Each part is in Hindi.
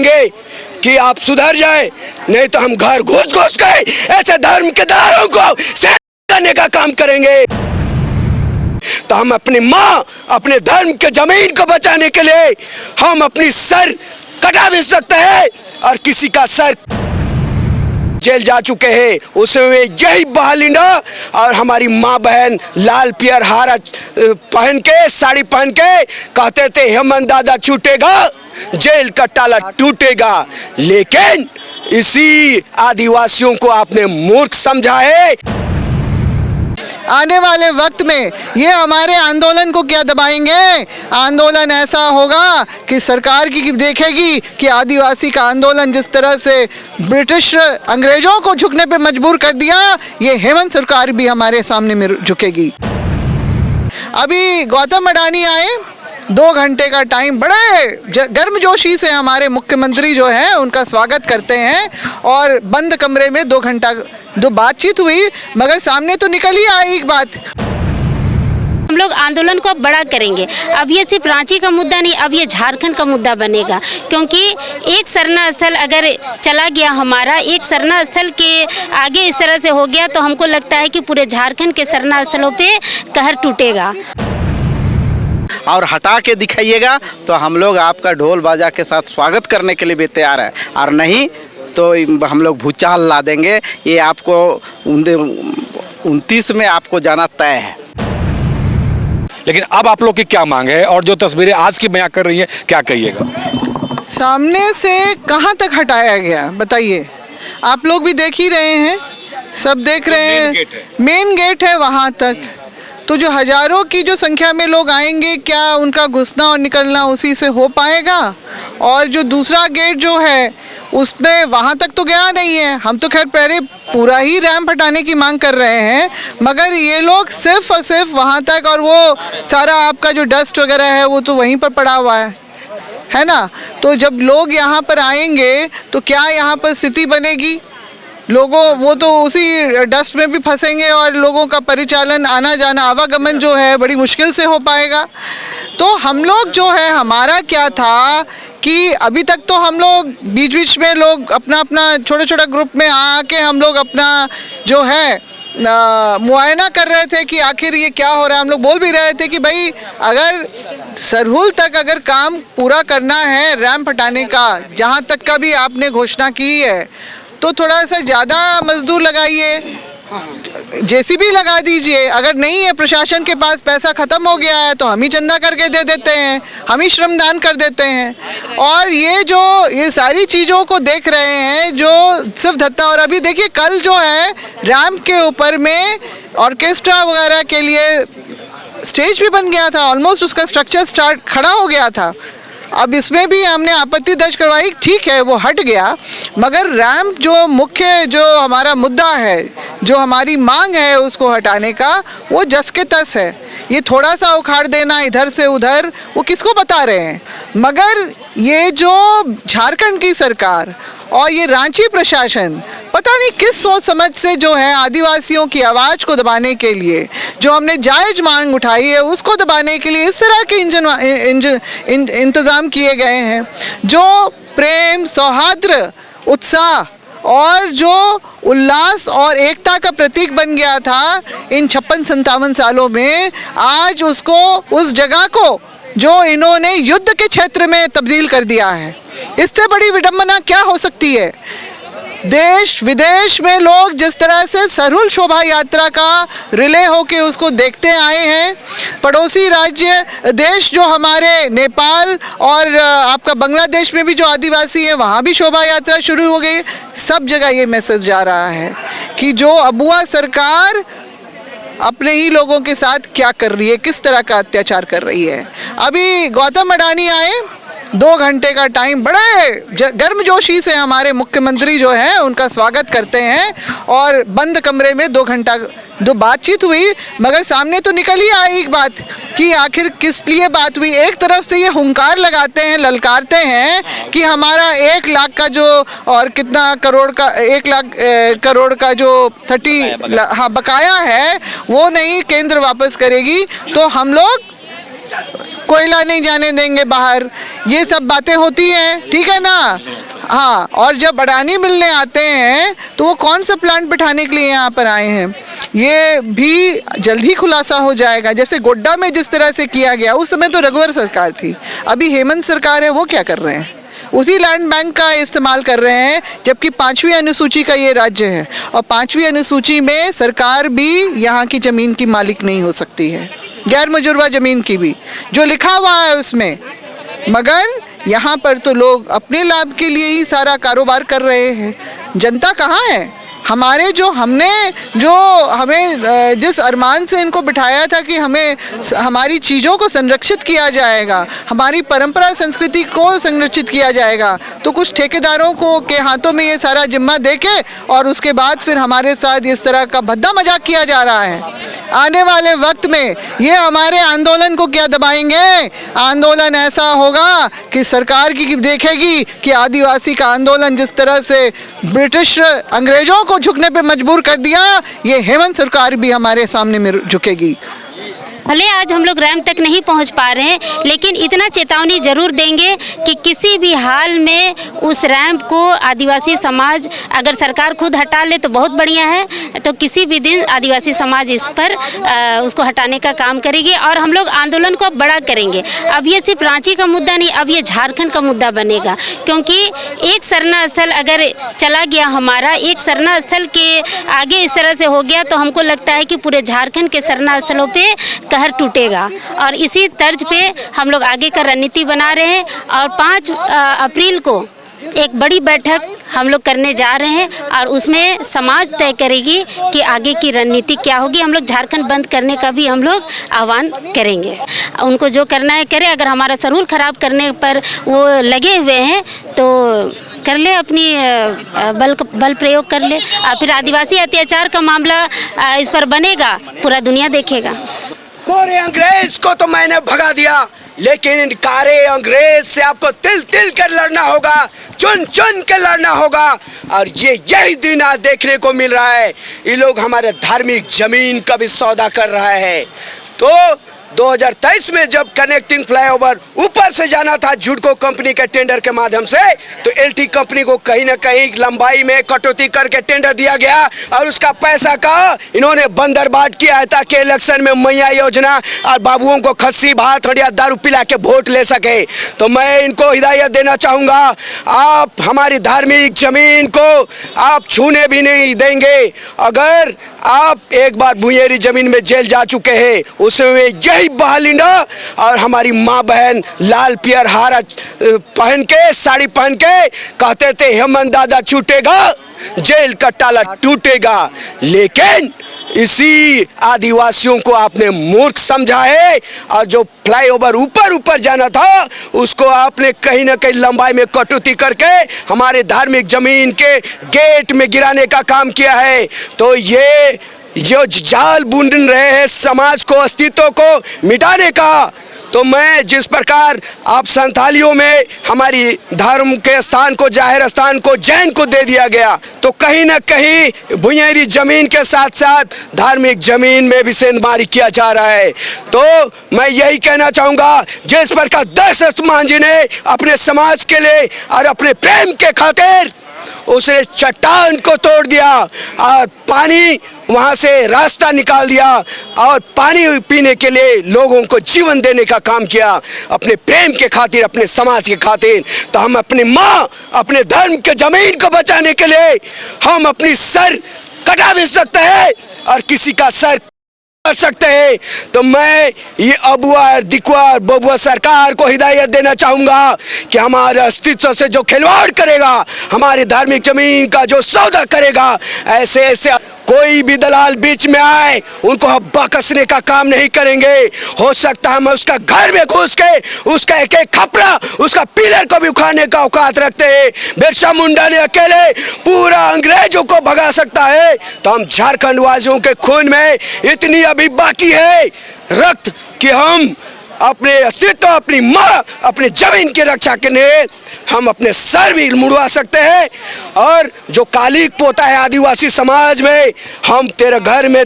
कहेंगे कि आप सुधर जाए, नहीं तो हम घर घुस घुस के ऐसे धर्म के दलालों को सैर करने का काम करेंगे। तो हम अपनी माँ, अपने धर्म के जमीन को बचाने के लिए हम अपनी सर कटा भी सकते हैं, और किसी का सर जेल जा चुके हैं उसमें यही बहालिंडा। और हमारी माँ बहन लाल पियर हारा पहन के, साड़ी पहन के कहते थे हेमंत दादा छूटेगा, जेल का ताला टूटेगा। लेकिन इसी आदिवासियों को आपने मूर्ख समझा है। आने वाले वक्त में ये हमारे आंदोलन को क्या दबाएंगे? आंदोलन ऐसा होगा कि सरकार की देखेगी कि आदिवासी का आंदोलन जिस तरह से ब्रिटिश अंग्रेजों को झुकने पे मजबूर कर दिया, ये हेमंत सरकार भी हमारे सामने में झुकेगी। अभी गौतम अडानी आए, 2 घंटे का टाइम बड़े गर्मजोशी से हमारे मुख्यमंत्री जो है उनका स्वागत करते हैं, और बंद कमरे में 2 घंटा बातचीत हुई, मगर सामने तो निकल ही आई एक बात। हम लोग आंदोलन को बड़ा करेंगे। अब ये सिर्फ रांची का मुद्दा नहीं, अब ये झारखंड का मुद्दा बनेगा, क्योंकि एक सरना स्थल अगर चला गया हमारा, एक सरना स्थल के आगे इस तरह से हो गया, तो हमको लगता है कि पूरे झारखंड के सरना स्थलों पे कहर टूटेगा। और हटा के दिखाइएगा तो हम लोग आपका ढोल बाजा के साथ स्वागत करने के लिए भी तैयार है, और नहीं तो हम लोग भूचाल ला देंगे। ये आपको 29 में आपको जाना तय है। लेकिन अब आप लोग की क्या मांग है, और जो तस्वीरें आज की बयां कर रही हैं, क्या कहिएगा? सामने से कहाँ तक हटाया गया बताइए? आप लोग भी देख ही रहे हैं, सब देख रहे हैं, मेन गेट है वहाँ तक। तो जो हजारों की जो संख्या में लोग आएंगे, क्या उनका घुसना और निकलना उसी से हो पाएगा? और जो दूसरा गेट जो है उसमें वहाँ तक तो गया नहीं है। हम तो खैर पहले पूरा ही रैंप हटाने की मांग कर रहे हैं, मगर ये लोग सिर्फ और सिर्फ वहाँ तक, और वो सारा आपका जो डस्ट वगैरह है वो तो वहीं पर पड़ा हुआ है ना। तो जब लोग यहाँ पर आएंगे तो क्या यहाँ पर स्थिति बनेगी? लोगों वो तो उसी डस्ट में भी फंसेंगे, और लोगों का परिचालन, आना जाना, आवागमन जो है बड़ी मुश्किल से हो पाएगा। तो हम लोग जो है, हमारा क्या था कि अभी तक तो हम लोग बीच बीच में लोग अपना अपना छोटे छोटे ग्रुप में आके हम लोग अपना जो है मुआयना कर रहे थे कि आखिर ये क्या हो रहा है। हम लोग बोल भी रहे थे कि भाई अगर सरहुल तक अगर काम पूरा करना है रैंप हटाने का, जहाँ तक का भी आपने घोषणा की है, तो थोड़ा सा ज़्यादा मजदूर लगाइए, जेसीबी लगा दीजिए। अगर नहीं है, प्रशासन के पास पैसा ख़त्म हो गया है, तो हम ही चंदा करके दे देते हैं, हम ही श्रमदान कर देते हैं। और ये सारी चीज़ों को देख रहे हैं जो सिर्फ धत्ता। और अभी देखिए कल जो है रैंप के ऊपर में ऑर्केस्ट्रा वगैरह के लिए स्टेज भी बन गया था, ऑलमोस्ट उसका स्ट्रक्चर खड़ा हो गया था। अब इसमें भी हमने आपत्ति दर्ज करवाई, ठीक है वो हट गया, मगर रैंप जो मुख्य जो हमारा मुद्दा है, जो हमारी मांग है उसको हटाने का, वो जस के तस है। ये थोड़ा सा उखाड़ देना इधर से उधर, वो किसको बता रहे हैं? मगर ये जो झारखंड की सरकार और ये रांची प्रशासन पता नहीं किस सोच समझ से जो है आदिवासियों की आवाज़ को दबाने के लिए, जो हमने जायज़ मांग उठाई है उसको दबाने के लिए इस तरह के इंतज़ाम किए गए हैं। जो प्रेम, सौहार्द, उत्साह और जो उल्लास और एकता का प्रतीक बन गया था इन 56-57 सालों में, आज उसको, उस जगह को जो इन्होंने युद्ध के क्षेत्र में तब्दील कर दिया है, इससे बड़ी विडंबना क्या हो सकती है? देश विदेश में लोग जिस तरह से सरहुल शोभा यात्रा का रिले होके उसको देखते आए हैं, पड़ोसी राज्य देश जो हमारे नेपाल और आपका बांग्लादेश में भी जो आदिवासी हैं वहाँ भी शोभा यात्रा शुरू हो गई। सब जगह ये मैसेज जा रहा है कि जो अबुआ सरकार अपने ही लोगों के साथ क्या कर रही है, किस तरह का अत्याचार कर रही है। अभी गौतम अडानी आए, 2 घंटे का टाइम बड़े गर्मजोशी से हमारे मुख्यमंत्री जो है उनका स्वागत करते हैं, और बंद कमरे में 2 घंटा बातचीत हुई, मगर सामने तो निकल ही आई एक बात कि आखिर किस लिए बात हुई। एक तरफ से ये हुंकार लगाते हैं, ललकारते हैं कि हमारा 1 लाख का जो, और कितना करोड़ का, 1 लाख करोड़ का जो 30 बकाया है वो नहीं केंद्र वापस करेगी। तो हम लोग कोयला नहीं जाने देंगे बाहर, ये सब बातें होती हैं, ठीक है ना। हाँ, और जब अडानी मिलने आते हैं तो वो कौन सा प्लांट बिठाने के लिए यहाँ पर आए हैं, ये भी जल्द ही खुलासा हो जाएगा। जैसे गोड्डा में जिस तरह से किया गया, उस समय तो रघुवर सरकार थी, अभी हेमंत सरकार है, वो क्या कर रहे हैं, उसी लैंड बैंक का इस्तेमाल कर रहे हैं, जबकि 5वीं अनुसूची का ये राज्य है और 5वीं अनुसूची में सरकार भी यहाँ की ज़मीन की मालिक नहीं हो सकती है, गैर मजुरवा ज़मीन की भी, जो लिखा हुआ है उसमें। मगर यहाँ पर तो लोग अपने लाभ के लिए ही सारा कारोबार कर रहे हैं। जनता कहाँ है? हमें जिस अरमान से इनको बिठाया था कि हमें हमारी चीज़ों को संरक्षित किया जाएगा, हमारी परंपरा संस्कृति को संरक्षित किया जाएगा, तो कुछ ठेकेदारों को के हाथों में ये सारा जिम्मा देके और उसके बाद फिर हमारे साथ इस तरह का भद्दा मजाक किया जा रहा है। आने वाले वक्त में ये हमारे आंदोलन को क्या दबाएंगे? आंदोलन ऐसा होगा कि सरकार की देखेगी कि आदिवासी का आंदोलन जिस तरह से ब्रिटिश अंग्रेजों को झुकने पे मजबूर कर दिया, ये हेमंत सरकार भी हमारे सामने में झुकेगी। भले आज हम लोग रैंप तक नहीं पहुंच पा रहे हैं, लेकिन इतना चेतावनी जरूर देंगे कि किसी भी हाल में उस रैंप को आदिवासी समाज, अगर सरकार खुद हटा ले तो बहुत बढ़िया है, तो किसी भी दिन आदिवासी समाज इस पर उसको हटाने का काम करेगी और हम लोग आंदोलन को बड़ा करेंगे। अब ये सिर्फ रांची का मुद्दा नहीं, अब ये झारखंड का मुद्दा बनेगा, क्योंकि एक सरना स्थल अगर चला गया हमारा, एक सरना स्थल के आगे इस तरह से हो गया, तो हमको लगता है कि पूरे झारखंड के सरना स्थलों पर कहर टूटेगा। और इसी तर्ज पे हम लोग आगे का रणनीति बना रहे हैं और 5 अप्रैल को एक बड़ी बैठक हम लोग करने जा रहे हैं और उसमें समाज तय करेगी कि आगे की रणनीति क्या होगी। हम लोग झारखंड बंद करने का भी हम लोग आह्वान करेंगे, उनको जो करना है करें। अगर हमारा सरूर खराब करने पर वो लगे हुए हैं तो कर ले, अपनी बल प्रयोग कर ले। फिर आदिवासी अत्याचार का मामला इस पर बनेगा, पूरा दुनिया देखेगा। कोरे अंग्रेज को तो मैंने भगा दिया, लेकिन इन कारे अंग्रेज से आपको तिल तिल कर लड़ना होगा, चुन चुन के लड़ना होगा। और यही दिन आज देखने को मिल रहा है। ये लोग हमारे धार्मिक जमीन का भी सौदा कर रहा है। तो 2023 में जब कनेक्टिंग फ्लाईओवर ऊपर से जाना था झुडको कंपनी के टेंडर के माध्यम से, तो एलटी कंपनी को कहीं ना कहीं लंबाई में कटौती करके टेंडर दिया गया और उसका पैसा का इन्होंने बंदरबाट किया है ताकि इलेक्शन में मैया योजना और बाबुओं को खस्सी भात हड़िया दारू पिला के वोट ले सके। तो मैं इनको हिदायत देना चाहूँगा, आप हमारी धार्मिक जमीन को आप छूने भी नहीं देंगे। अगर आप एक बार भुयेरी जमीन में जेल जा चुके हैं, उसमें यही बहालिंडा और हमारी माँ बहन लाल पियर हारा पहन के, साड़ी पहन के कहते थे हेमंत दादा छूटेगा, जेल का ताला टूटेगा। लेकिन इसी आदिवासियों को आपने मूर्ख समझा है और जो फ्लाईओवर ऊपर जाना था उसको आपने कहीं ना कहीं लंबाई में कटौती करके हमारे धार्मिक जमीन के गेट में गिराने का काम किया है। तो ये जो जाल बुन रहे हैं समाज को, अस्तित्व को मिटाने का, तो मैं जिस प्रकार आप संथालियों में हमारी धर्म के स्थान को, जाहिर स्थान को जैन को दे दिया गया, तो कहीं ना कहीं भुयेरी जमीन के साथ साथ धार्मिक जमीन में भी सेंधमारी किया जा रहा है। तो मैं यही कहना चाहूँगा, जिस प्रकार दशरथ मांझी ने अपने समाज के लिए और अपने प्रेम के खातिर उसने चट्टान को तोड़ दिया और पानी वहाँ से रास्ता निकाल दिया और पानी पीने के लिए लोगों को जीवन देने का काम किया अपने प्रेम के खातिर, अपने समाज के खातिर। तो हम अपनी माँ, अपने धर्म के जमीन को बचाने के लिए हम अपनी सर कटा भी सकते हैं और किसी का सर कर सकते हैं। तो मैं ये अबुआ, दिकुआ और बबुआ सरकार को हिदायत देना चाहूँगा कि हमारे अस्तित्व से जो खिलवाड़ करेगा, हमारी धार्मिक जमीन का जो सौदा करेगा, ऐसे कोई भी दलाल बीच में आए उनको हब्बा कसने का काम नहीं करेंगे। हो सकता है हम उसका घर में घुस के उसका एक एक खपरा, उसका पिलर को भी उखाड़ने का औकात रखते हैं। बिरसा मुंडा ने अकेले पूरा अंग्रेजों को भगा सकता है। तो हम झारखंड वासियों के खून में इतनी अभी बाकी है रक्त कि हम अपने अस्तित्व, अपनी माँ, अपनी जमीन की रक्षा के लिए हम अपने सर भी मुड़वा सकते हैं। और जो कालिक पोता है आदिवासी समाज में, हम तेरे घर में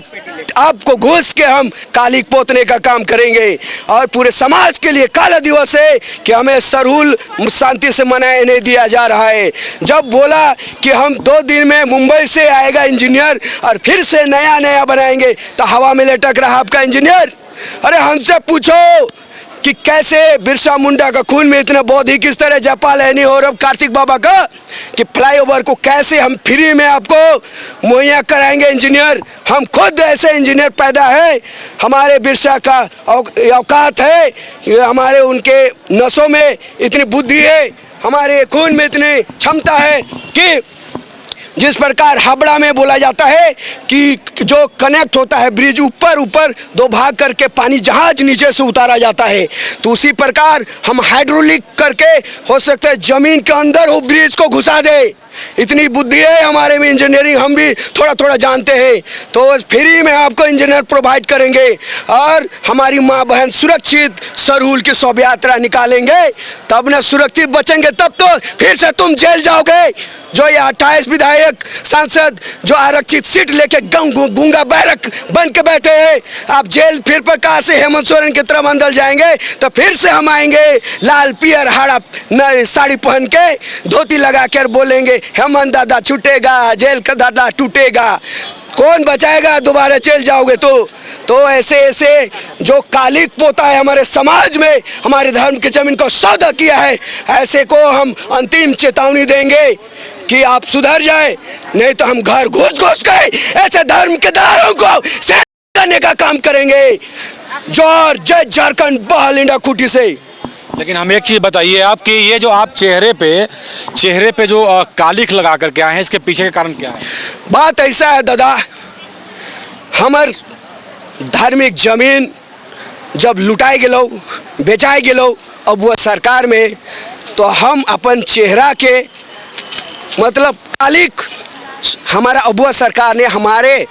आपको घुस के हम कालिक पोतने का काम करेंगे। और पूरे समाज के लिए काला दिवस है कि हमें सरहुल शांति से मनाने नहीं दिया जा रहा है। जब बोला कि हम 2 दिन में मुंबई से आएगा इंजीनियर और फिर से नया बनाएंगे, तो हवा में लटक रहा आपका इंजीनियर। अरे हमसे पूछो कि कैसे बिरसा मुंडा का खून में इतना बौद्ध ही किस तरह जयपाल एनी और अब कार्तिक बाबा का, कि फ्लाईओवर को कैसे हम फ्री में आपको मुहैया कराएंगे इंजीनियर। हम खुद ऐसे इंजीनियर पैदा है, हमारे बिरसा का औकात है, हमारे उनके नसों में इतनी बुद्धि है, हमारे खून में इतनी क्षमता है कि जिस प्रकार हावड़ा में बोला जाता है कि जो कनेक्ट होता है ब्रिज ऊपर 2 भाग करके पानी जहाज नीचे से उतारा जाता है, तो उसी प्रकार हम हाइड्रोलिक करके हो सकता है जमीन के अंदर वो ब्रिज को घुसा दे। इतनी बुद्धि है हमारे में, इंजीनियरिंग हम भी थोड़ा जानते हैं। तो फ्री में आपको इंजीनियर प्रोवाइड करेंगे और हमारी माँ बहन सुरक्षित सरहुल की शोभा यात्रा निकालेंगे, तब न सुरक्षित बचेंगे, तब तो फिर से तुम जेल जाओगे। जो ये 28 विधायक सांसद जो आरक्षित सीट लेके गूंगा बैरक बन के बैठे हैं, आप जेल फिर पर कहाँ से हेमंत सोरेन की तरह अंदर जाएंगे, तो फिर से हम आएंगे लाल पियर हाड़ा साड़ी पहन के धोती लगा कर बोलेंगे हेमंत दादा छूटेगा, जेल का दादा टूटेगा। कौन बचाएगा, दोबारा जेल जाओगे तो ऐसे जो कालिक पोता है हमारे समाज में, हमारे धर्म के जमीन को सौदा किया है, ऐसे को हम अंतिम चेतावनी देंगे कि आप सुधर जाए, नहीं तो हम घर घुस गए ऐसे धर्म के दलालों को सैंड करने का काम करेंगे। जोर जय झारखंड बहाल इंडा खूटी से। लेकिन हम एक चीज़ बताइए आप कि ये जो आप चेहरे पे जो कालिक लगा करके आए हैं, इसके पीछे का कारण क्या है? बात ऐसा है दादा, हमार धार्मिक जमीन जब लुटाए गेलो बेचाए गेलो अब वह सरकार में, तो हम अपन चेहरा के मतलब कालिक, हमारा अबुआ सरकार ने हमारे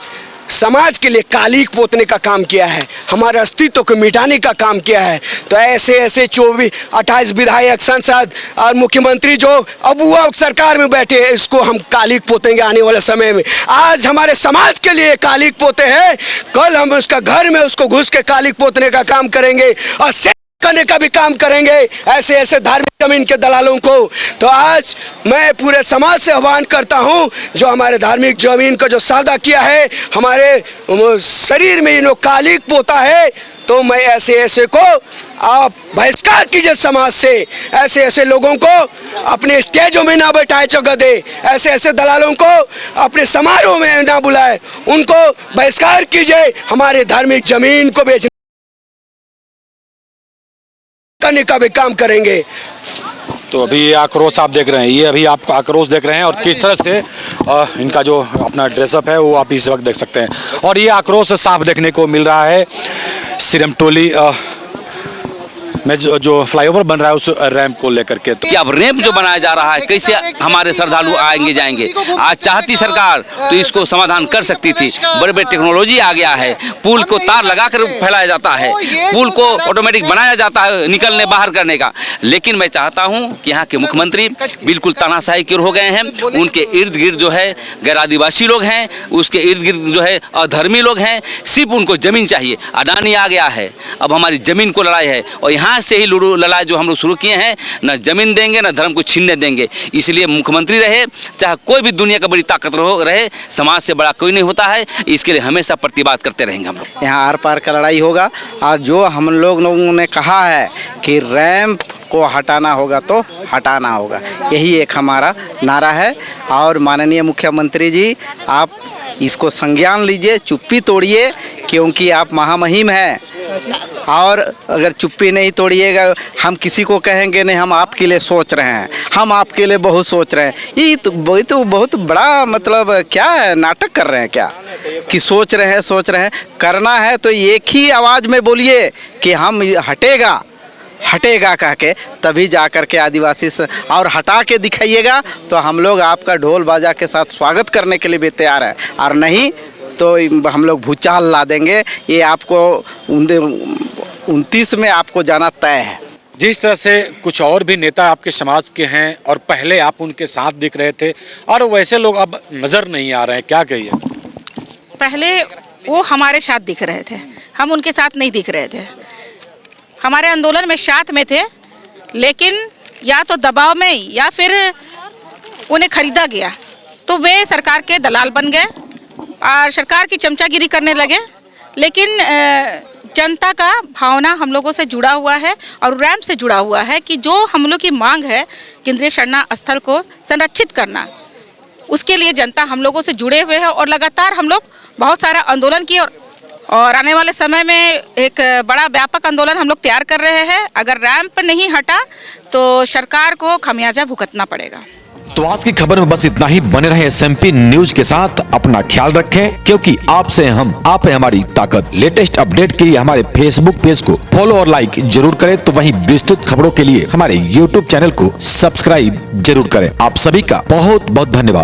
समाज के लिए कालिक पोतने का काम किया है, हमारे अस्तित्व को मिटाने का काम किया है। तो ऐसे 28 विधायक सांसद और मुख्यमंत्री जो अबुआ सरकार में बैठे हैं, इसको हम कालिक पोतेंगे आने वाले समय में। आज हमारे समाज के लिए कालिक पोते हैं, कल हम उसका घर में उसको घुस के कालिक पोतने का काम करेंगे और करने का भी काम करेंगे ऐसे धार्मिक जमीन के दलालों को। तो आज मैं पूरे समाज से आह्वान करता हूं, जो हमारे धार्मिक जमीन को जो सौदा किया है, हमारे शरीर में ये कालिक पोता है, तो मैं ऐसे को आप बहिष्कार कीजिए समाज से। ऐसे लोगों को अपने स्टेजों में ना बैठाए जगह दे, ऐसे दलालों को अपने समारोह में ना बुलाए, उनको बहिष्कार कीजिए। हमारे धार्मिक जमीन को बेचने करने का भी काम करेंगे। तो अभी ये आक्रोश आप देख रहे हैं, ये अभी आप आक्रोश देख रहे हैं और किस तरह से इनका जो अपना ड्रेसअप है वो आप इस वक्त देख सकते हैं। और ये आक्रोश साफ देखने को मिल रहा है सिरमटोली में जो फ्लाईओवर बन रहा है उस रैंप को लेकर के। कि अब रैंप जो बनाया जा रहा है, कैसे हमारे श्रद्धालु आएंगे जाएंगे। आज चाहती सरकार तो इसको समाधान कर सकती थी, बड़े टेक्नोलॉजी आ गया है, पुल को तार लगाकर फैलाया जाता है, पुल को ऑटोमेटिक बनाया जाता है निकलने बाहर करने का। लेकिन मैं चाहता हूं कि यहाँ के मुख्यमंत्री बिल्कुल तानाशाही की ओर हो गए हैं। उनके इर्द गिर्द जो है गैर आदिवासी लोग हैं, उसके इर्द गिर्द जो है अधर्मी लोग हैं। सिर्फ उनको जमीन चाहिए। अडानी आ गया है, अब हमारी जमीन को लड़ाई है और यहाँ से ही लूडो लड़ाई जो हम लोग शुरू किए हैं, न जमीन देंगे न धर्म को छीनने देंगे। इसलिए मुख्यमंत्री रहे चाहे कोई भी दुनिया का बड़ी ताकत रहे, समाज से बड़ा कोई नहीं होता है। इसके लिए हमेशा प्रतिवाद करते रहेंगे हम लोग। यहाँ आर पार का लड़ाई होगा। और जो हम लोगों ने कहा है कि रैंप को हटाना होगा तो हटाना होगा, यही एक हमारा नारा है। और माननीय मुख्यमंत्री जी, आप इसको संज्ञान लीजिए, चुप्पी तोड़िए, क्योंकि आप महामहिम हैं। और अगर चुप्पी नहीं तोड़िएगा, हम किसी को कहेंगे नहीं हम आपके लिए सोच रहे हैं, हम आपके लिए बहुत सोच रहे हैं। ये तो बहुत बड़ा मतलब क्या है, नाटक कर रहे हैं क्या कि सोच रहे हैं। करना है तो एक ही आवाज़ में बोलिए कि हम हटेगा कह के, तभी जा कर के आदिवासी और हटा के दिखाइएगा तो हम लोग आपका ढोल बाजा के साथ स्वागत करने के लिए भी तैयार है। और नहीं तो हम लोग भूचाल ला देंगे। ये आपको 29 में आपको जाना तय है। जिस तरह से कुछ और भी नेता आपके समाज के हैं और पहले आप उनके साथ दिख रहे थे और वैसे लोग अब नज़र नहीं आ रहे हैं, क्या कहिए? पहले वो हमारे साथ दिख रहे थे, हम उनके साथ नहीं दिख रहे थे। हमारे आंदोलन में साथ में थे, लेकिन या तो दबाव में या फिर उन्हें खरीदा गया तो वे सरकार के दलाल बन गए और सरकार की चमचागिरी करने लगे। लेकिन जनता का भावना हम लोगों से जुड़ा हुआ है और रैंप से जुड़ा हुआ है कि जो हम लोग की मांग है केंद्रीय शरणा स्थल को संरक्षित करना, उसके लिए जनता हम लोगों से जुड़े हुए हैं और लगातार हम लोग बहुत सारा आंदोलन किए और आने वाले समय में एक बड़ा व्यापक आंदोलन हम लोग तैयार कर रहे हैं। अगर रैंप नहीं हटा तो सरकार को खमियाजा भुगतना पड़ेगा। तो आज की खबर में बस इतना ही। बने रहे SMP न्यूज के साथ, अपना ख्याल रखें क्योंकि आपसे हम, आप है हमारी ताकत। लेटेस्ट अपडेट के लिए हमारे फेसबुक पेज को फॉलो और लाइक जरूर करें, तो वहीं विस्तृत खबरों के लिए हमारे YouTube चैनल को सब्सक्राइब जरूर करें। आप सभी का बहुत बहुत धन्यवाद।